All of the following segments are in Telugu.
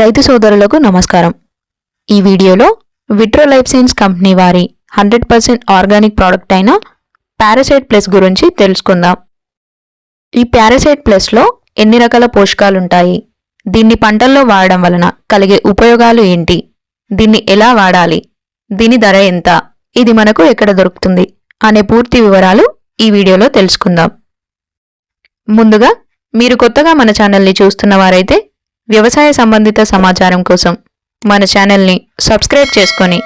రైతు సోదరులకు నమస్కారం। ఈ వీడియోలో విట్రోలైఫ్ సైన్స్ కంపెనీ వారి 100% ఆర్గానిక్ ప్రోడక్ట్ అయిన పారాసైట్ ప్లస్ గురించి తెలుసుకుందాం। ఈ పారాసైట్ ప్లస్ లో ఎన్ని రకాల పోషకాలు ఉంటాయి, దీన్ని పంటల్లో వాడడం వలన కలిగే ఉపయోగాలు ఏంటి, దీన్ని ఎలా వాడాలి, దీని ధర ఎంత, ఇది మనకు ఎక్కడ దొరుకుతుంది అనే పూర్తి వివరాలు ఈ వీడియోలో తెలుసుకుందాం। ముందుగా మీరు కొత్తగా మన ఛానల్ని చూస్తున్నవారైతే వ్యవసాయ సంబంధిత సమాచారం కోసం మన ఛానల్ని సబ్స్క్రైబ్ చేసుకొని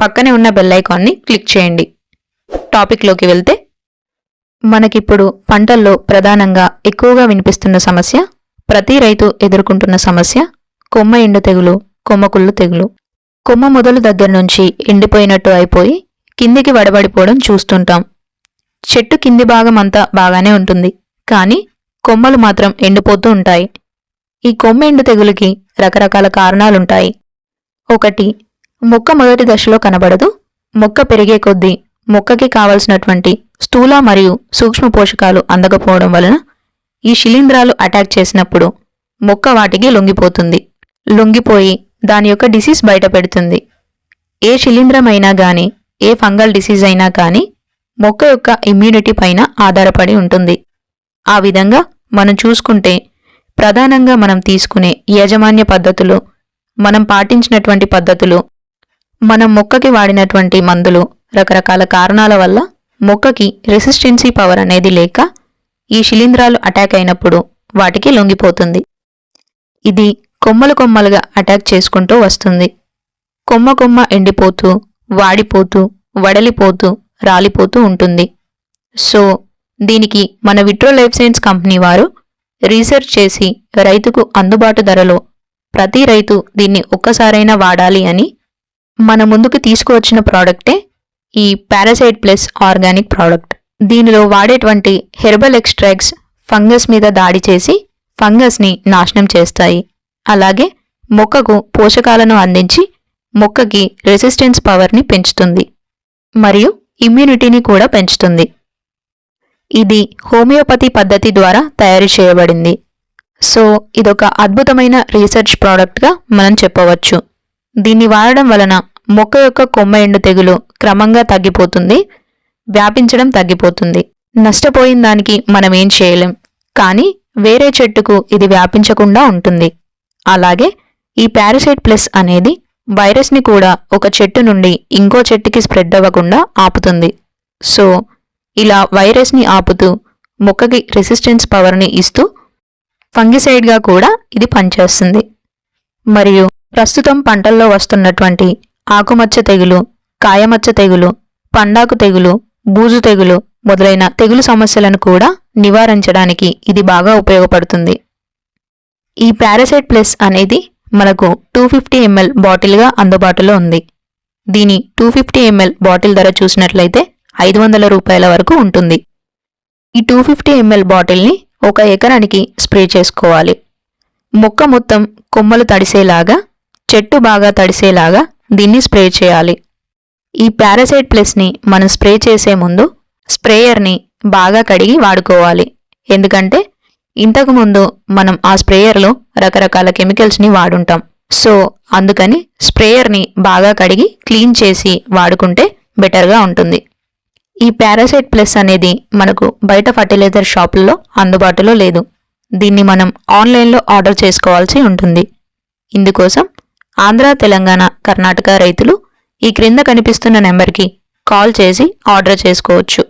పక్కనే ఉన్న బెల్ ఐకాన్ని క్లిక్ చేయండి। టాపిక్లోకి వెళ్తే మనకిప్పుడు పంటల్లో ప్రధానంగా ఎక్కువగా వినిపిస్తున్న సమస్య, ప్రతి రైతు ఎదుర్కొంటున్న సమస్య కొమ్మ ఎండు తెగులు, కొమ్మకుళ్ళు తెగులు। కొమ్మ మొదలు దగ్గర నుంచి ఎండిపోయినట్టు అయిపోయి కిందికి వడబడిపోవడం చూస్తుంటాం। చెట్టు కింది భాగం అంతా బాగానే ఉంటుంది, కానీ కొమ్మలు మాత్రం ఎండిపోతూ ఉంటాయి। ఈ కొమ్మ ఎండు తెగులుకి రకరకాల కారణాలుంటాయి। ఒకటి, మొక్క మొదటి దశలో కనబడదు, మొక్క పెరిగే కొద్దీ మొక్కకి కావలసినటువంటి స్థూల మరియు సూక్ష్మ పోషకాలు అందకపోవడం వలన ఈ శిలీంధ్రాలు అటాక్ చేసినప్పుడు మొక్క వాటికి లొంగిపోతుంది, లొంగిపోయి దాని యొక్క డిసీజ్ బయట పెడుతుంది। ఏ శిలీంధ్రమైనా గాని, ఏ ఫంగల్ డిసీజ్ అయినా కానీ మొక్క యొక్క ఇమ్యూనిటీ పైన ఆధారపడి ఉంటుంది। ఆ విధంగా మనం చూసుకుంటే ప్రధానంగా మనం తీసుకునే యాజమాన్య పద్ధతులు, మనం పాటించినటువంటి పద్ధతులు, మనం మొక్కకి వాడినటువంటి మందులు, రకరకాల కారణాల వల్ల మొక్కకి రెసిస్టెన్సీ పవర్ అనేది లేక ఈ శిలీంధ్రాలు అటాక్ అయినప్పుడు వాటికి లొంగిపోతుంది। ఇది కొమ్మలు కొమ్మలుగా అటాక్ చేసుకుంటూ వస్తుంది। కొమ్మ కొమ్మ ఎండిపోతూ, వాడిపోతూ, వడలిపోతూ, రాలిపోతూ ఉంటుంది। సో దీనికి మన విట్రోలైఫ్ సైన్స్ కంపెనీ వారు రీసెర్చ్ చేసి రైతుకు అందుబాటు ధరలో ప్రతి రైతు దీన్ని ఒక్కసారైనా వాడాలి అని మన ముందుకు తీసుకువచ్చిన ప్రోడక్టే ఈ పారాసైట్ ప్లస్ ఆర్గానిక్ ప్రోడక్ట్। దీనిలో వాడేటువంటి హెర్బల్ ఎక్స్ట్రాక్ట్స్ ఫంగస్ మీద దాడి చేసి ఫంగస్ని నాశనం చేస్తాయి, అలాగే మొక్కకు పోషకాలను అందించి మొక్కకి రెసిస్టెన్స్ పవర్ని పెంచుతుంది మరియు ఇమ్యూనిటీని కూడా పెంచుతుంది। ఇది హోమియోపతి పద్ధతి ద్వారా తయారు చేయబడింది। సో ఇదొక అద్భుతమైన రీసెర్చ్ ప్రోడక్ట్గా మనం చెప్పవచ్చు। దీన్ని వాడడం వలన మొక్క యొక్క కొమ్మ ఎండు తెగులు క్రమంగా తగ్గిపోతుంది, వ్యాపించడం తగ్గిపోతుంది। నష్టపోయిన దానికి మనం ఏం చేయలేం, కానీ వేరే చెట్టుకు ఇది వ్యాపించకుండా ఉంటుంది। అలాగే ఈ పారాసైట్ ప్లస్ అనేది వైరస్ని కూడా ఒక చెట్టు నుండి ఇంకో చెట్టుకి స్ప్రెడ్ అవ్వకుండా ఆపుతుంది। సో ఇలా వైరస్ని ఆపుతూ మొక్కకి రెసిస్టెన్స్ పవర్ని ఇస్తూ ఫంగిసైడ్గా కూడా ఇది పనిచేస్తుంది। మరియు ప్రస్తుతం పంటల్లో వస్తున్నటువంటి ఆకుమచ్చ తెగులు, కాయమచ్చ తెగులు, పండాకు తెగులు, బూజు తెగులు మొదలైన తెగులు సమస్యలను కూడా నివారించడానికి ఇది బాగా ఉపయోగపడుతుంది। ఈ పారాసైట్ ప్లస్ అనేది మనకు 250 ml బాటిల్గా అందుబాటులో ఉంది। దీని 250 ml బాటిల్ ధర చూసినట్లయితే 500 రూపాయల వరకు ఉంటుంది। ఈ 250 ml బాటిల్ని 1 ఎకరానికి స్ప్రే చేసుకోవాలి। మొక్క మొత్తం కొమ్మలు తడిసేలాగా, చెట్టు బాగా తడిసేలాగా దీన్ని స్ప్రే చేయాలి। ఈ పారాసైట్ ప్లస్ని మనం స్ప్రే చేసే ముందు స్ప్రేయర్ని బాగా కడిగి వాడుకోవాలి, ఎందుకంటే ఇంతకుముందు మనం ఆ స్ప్రేయర్లో రకరకాల కెమికల్స్ని వాడుంటాం। సో అందుకని స్ప్రేయర్ని బాగా కడిగి క్లీన్ చేసి వాడుకుంటే బెటర్గా ఉంటుంది। ఈ పారాసైట్ ప్లస్ అనేది మనకు బయట ఫర్టిలైజర్ షాపుల్లో అందుబాటులో లేదు, దీన్ని మనం ఆన్లైన్లో ఆర్డర్ చేసుకోవాల్సి ఉంటుంది। ఇందుకోసం ఆంధ్ర, తెలంగాణ, కర్ణాటక రైతులు ఈ క్రింద కనిపిస్తున్న నెంబర్కి కాల్ చేసి ఆర్డర్ చేసుకోవచ్చు।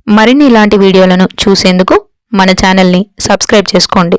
మరిన్ని ఇలాంటి వీడియోలను చూసేందుకు మన ఛానల్ని సబ్స్క్రైబ్ చేసుకోండి।